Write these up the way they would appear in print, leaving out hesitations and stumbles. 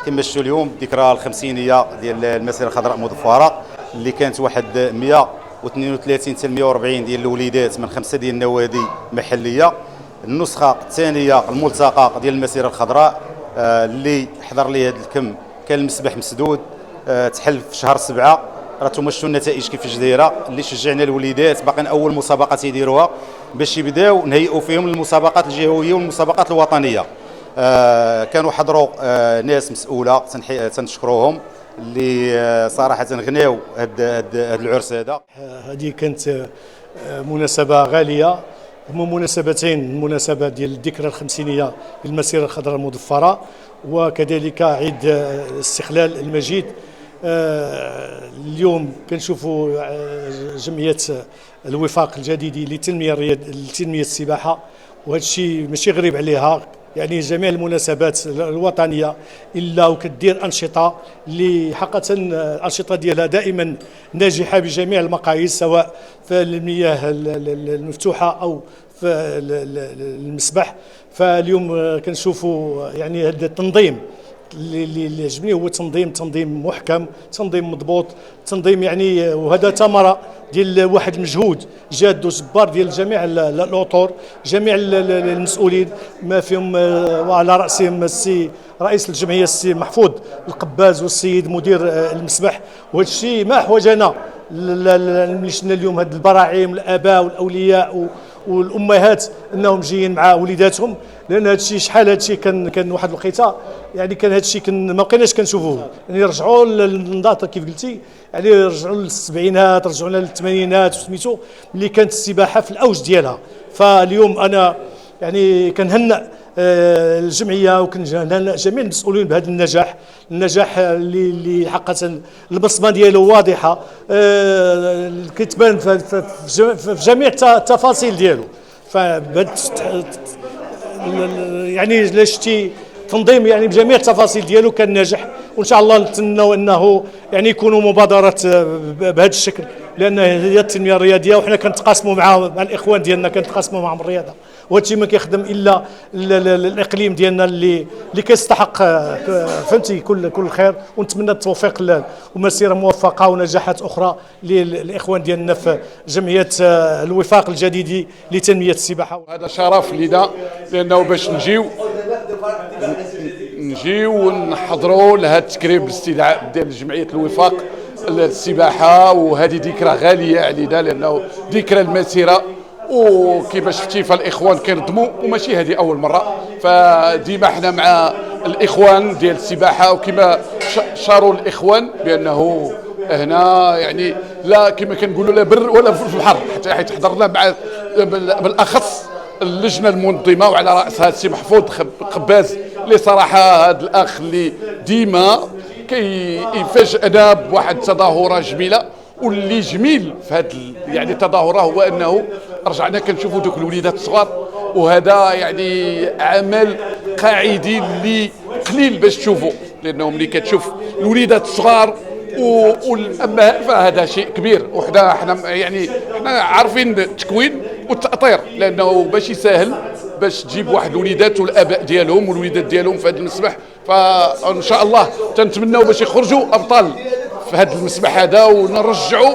كنمشوا اليوم الذكرى الخمسينيه ديال المسيره الخضراء مظفره اللي كانت واحد 132 حتى 140 ديال الوليدات من 5 ديال النوادي محليه. النسخه الثانيه الملتقى ديال المسيره الخضراء اللي حضر لي هذا الكم كان المسبح مسدود تحل في شهر 7. راه شفتوا النتائج كيفاش دايره، اللي شجعنا الوليدات باقين اول مسابقات يديروها باش يبداو نهيئوا فيهم المسابقات الجهويه والمسابقات الوطنيه. كانوا حضروا ناس مسؤوله تنشكروهم اللي صراحه غناو هذا العرس هذا. هذه كانت مناسبه غاليه، هما مناسبتين، المناسبه ديال الذكرى الخمسينيه للمسيره الخضراء المظفره وكذلك عيد الاستقلال المجيد. اليوم كنشوفوا جمعيه الوفاق الجديدي لتنميه السباحه، وهذا الشيء ماشي غريب عليها. يعني جميع المناسبات الوطنيه الا وكدير انشطه اللي حقيقه الانشطه ديالها دائما ناجحه بجميع المقاييس، سواء في المياه المفتوحه او في المسبح. فاليوم كنشوفوا يعني هذا التنظيم اللي عجبني هو تنظيم محكم، تنظيم مضبوط، تنظيم يعني، وهذا ثمره ديال واحد المجهود جاد وجبار ديال جميع الاطر، جميع المسؤولين ما فيهم، وعلى راسهم السي رئيس الجمعيه السي محفوظ القباز والسيد مدير المسبح. وهذا الشيء ما احوجنا اللي شفنا اليوم هاد البراعم الاباء والاولياء والامهات انهم جايين مع وليداتهم، لان هذا الشيء شحال هذا الشيء كان واحد الوقيته، يعني كان هذا الشيء ما بقيناش كنشوفوه. يعني رجعوا للنضاط كيف قلتي، يعني رجعوا للسبعينات، رجعوا للثمانينات سميتو، اللي كانت السباحه في الاوج ديالها. فاليوم انا يعني كنهنئ الجمعيه وكنهنئ جميع المسؤولين بهذا النجاح اللي حقيقه البصمه ديالو واضحه، كتبان في جميع التفاصيل ديالو. يعني لا شتي تنظيم يعني بجميع التفاصيل ديالو كان ناجح، وان شاء الله نتمنوا انه يعني يكونوا مبادرات بهذا الشكل، لان هي التنميه الرياضيه وحنا كنتقاسموا مع الاخوان ديالنا، كنتقاسموا معهم الرياضه، وهذا الشيء ما كيخدم الا الاقليم ديالنا اللي كيستحق فهمتي كل خير. ونتمنى التوفيق ومسيره موفقه ونجاحات اخرى للاخوان ديالنا في جمعيه الوفاق الجديدي لتنميه السباحه. هذا شرف لنا، لانه باش نجيو ونحضروا لهذا التكريم بالاستدعاء ديال جمعيه الوفاق السباحه، وهذه ذكرى غاليه علينا لانه ذكرى المسيره وكما شفتي فالاخوان كينظموا وماشي هذه اول مره، فديما حنا مع الاخوان ديال السباحه، وكما شاروا الاخوان بانه هنا يعني لا كما كنقولوا لا بر ولا في البحر، حتى حضرنا مع بالاخص اللجنه المنظمه وعلى راسها السي محفوظ قباز، اللي صراحه هذا الاخ اللي ديما كيفاجئنا بواحد التظاهره جميله. واللي جميل في هذا يعني التظاهره هو انه رجعنا كنشوفوا دوك الوليدات الصغار، وهذا يعني عمل قاعدي اللي قليل باش تشوفوا، لانه ملي كتشوف الوليدات الصغار والامهات فهذا شيء كبير. وحنا يعني حنا عارفين التكوين والتاطير، لانه ماشي سهل باش تجيب واحد الوليدات والاباء ديالهم والوليدات ديالهم في هذا المسبح، فان شاء الله تنتمناو باش يخرجوا ابطال في هذا المسبح هذا، ونرجعوا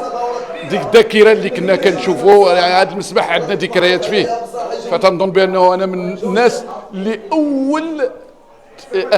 ديك الذاكره اللي كنا كنشوفوا. هذا المسبح عندنا ذكريات فيه، فتنظن بانه انا من الناس اللي اول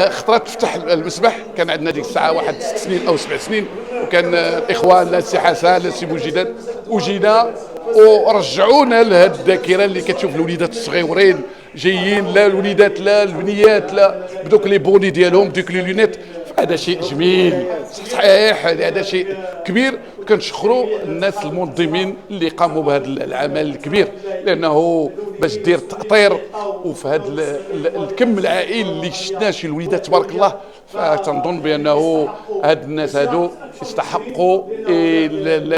خطرات تفتح المسبح كان عندنا ديك الساعه واحد 6 سنين او 7 سنين، وكان الاخوان لا سي حسن لا سي بوجداد وجينا ورجعونا لهذه الذاكره اللي كتشوف الوليدات الصغيورين جايين، لا الوليدات لا البنيات لا بدوك لي بوني ديالهم بدوك لي لونيت. هذا شيء جميل صحيح، هذا شيء كبير. كنشكروا الناس المنظمين اللي قاموا بهذا العمل الكبير، لانه باش دير تاطير وفي هذا الكم العائلي اللي شفنا شي الوليدات تبارك الله، فتنظن بانه هاد الناس هادو يستحقوا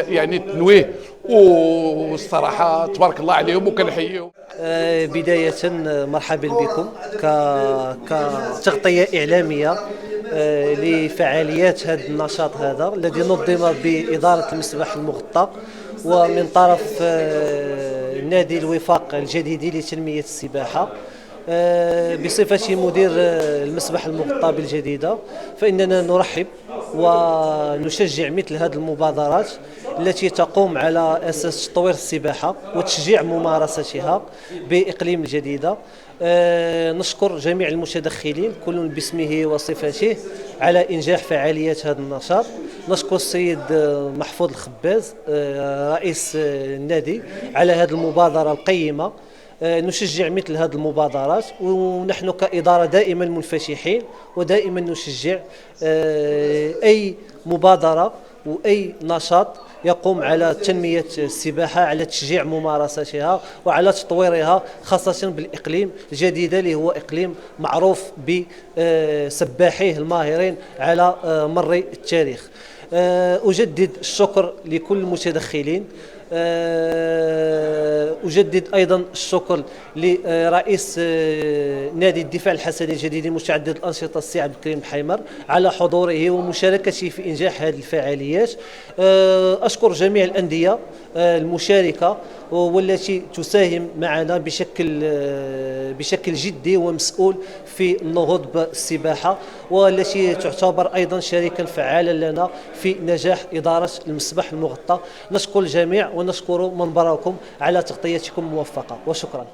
يعني التنويه، والصراحه تبارك الله عليهم وكنحييهم. بداية مرحبا بكم كتغطية إعلامية لفعاليات هذا النشاط هذا الذي نظم بإدارة المسبح المغطى ومن طرف نادي الوفاق الجديدي لتنمية السباحة. بصفتي مدير المسبح المغطى بالجديدة، فإننا نرحب ونشجع مثل هذه المبادرات التي تقوم على أساس تطوير السباحة وتشجيع ممارستها بإقليم الجديدة. نشكر جميع المتدخلين كل باسمه وصفته على إنجاح فعاليات هذا النشاط. نشكر السيد محفوظ الخباز رئيس النادي على هذه المبادرة القيمة. نشجع مثل هذه المبادرات، ونحن كإدارة دائما منفتحين ودائما نشجع أي مبادرة وأي نشاط يقوم على تنمية السباحة، على تشجيع ممارستها وعلى تطويرها، خاصة بالإقليم الجديد اللي هو إقليم معروف بسباحيه الماهرين على مر التاريخ. أجدد الشكر لكل المتدخلين. أجدد أيضا الشكر لرئيس نادي الدفاع الحسني الجديد متعدد الأنشطة السي عبد الكريم حيمر على حضوره ومشاركته في إنجاح هذه الفعاليات. أشكر جميع الأندية المشاركة والتي تساهم معنا بشكل جدي ومسؤول في النهوض بالسباحة، والتي تعتبر أيضا شريكا فعالا لنا في نجاح إدارة المسبح المغطى. نشكر الجميع ونشكر منبركم على تغطيتكم الموفقة، وشكرا.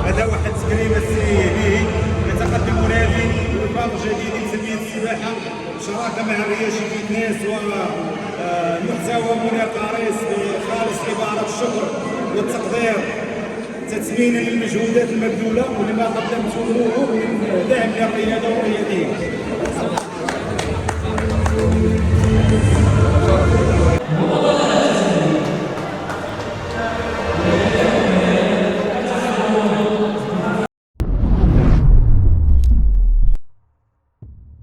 هذا واحد تقريبا سيدي يتقدم نادي الوفاق الجديد لتنمية السباحة بشراكة مع الرياشي فيتنس والمحتوى منير قاريس بخالص عبارة الشكر والتقدير تثمينا للمجهودات المبذولة ولما قدمتموه من دعم للقيادة والقيادية.